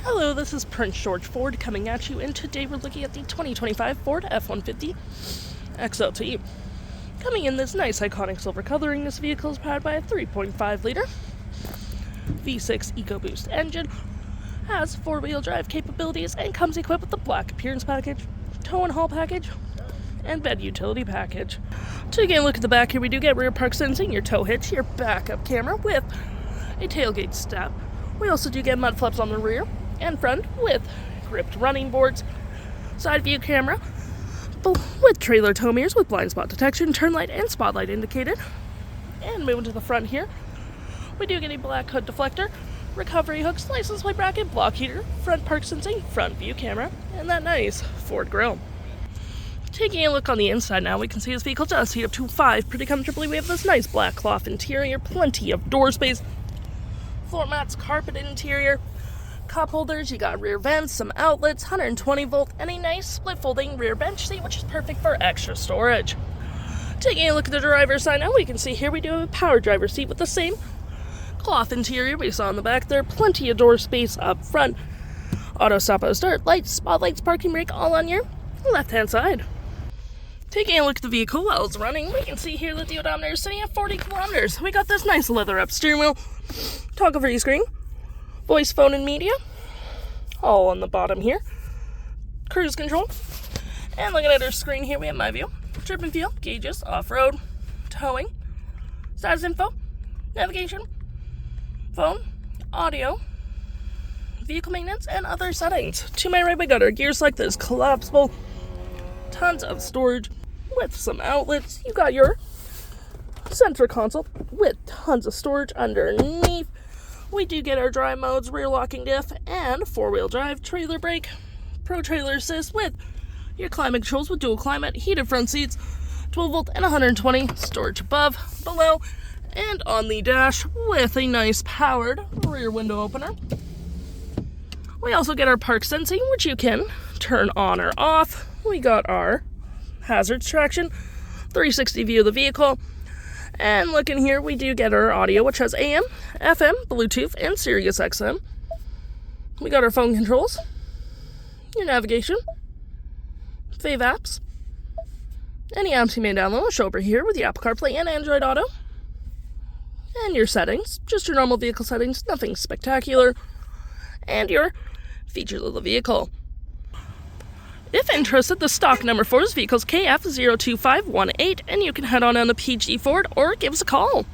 Hello, this is Prince George Ford coming at you, and today we're looking at the 2025 Ford F-150 XLT. Coming in this nice iconic silver coloring, this vehicle is powered by a 3.5-liter V6 EcoBoost engine, has four-wheel drive capabilities, and comes equipped with the black appearance package, tow and haul package, and bed utility package. Taking a look at the back here, we do get rear park sensing, your tow hitch, your backup camera with a tailgate step. We also do get mud flaps on the rear and front with gripped running boards, side view camera with trailer tow mirrors with blind spot detection, turn light and spotlight indicated. And moving to the front here, we do get a black hood deflector, recovery hooks, license plate bracket, block heater, front park sensing, front view camera, and that nice Ford grille. Taking a look on the inside now, we can see this vehicle does seat up to 5 pretty comfortably. We have this nice black cloth interior, plenty of door space, floor mats, carpet interior, cup holders, you got rear vents, some outlets, 120 volt, and a nice split folding rear bench seat, which is perfect for extra storage. Taking a look at the driver's side now, we can see here we do have a power driver's seat with the same cloth interior we saw in the back there, plenty of door space up front, auto stop, auto start, lights, spotlights, parking brake, all on your left hand side. Taking a look at the vehicle while it's running, we can see here that the odometer is sitting at 40 kilometers. We got this nice leather up steering wheel, toggle free screen, voice, phone, and media, all on the bottom here, cruise control, and looking at our screen here, we have my view, trip and fuel, gauges, off-road, towing, status info, navigation, phone, audio, vehicle maintenance, and other settings. To my right, we got our gear select that is collapsible, tons of storage with some outlets. You got your center console with tons of storage underneath. We do get our drive modes, rear locking diff, and four-wheel drive, trailer brake, pro trailer assist with your climate controls with dual climate, heated front seats, 12 volt and 120, storage above, below, and on the dash with a nice powered rear window opener. We also get our park sensing, which you can turn on or off. We got our hazards traction, 360 view of the vehicle. And looking here, we do get our audio, which has AM, FM, Bluetooth, and Sirius XM. We got our phone controls, your navigation, fave apps, any apps you may download will show over here with the Apple CarPlay and Android Auto. And your settings, just your normal vehicle settings, nothing spectacular. And your features of the vehicle. If interested, the stock number for this vehicle is KF02518, and you can head on down to PG Ford or give us a call.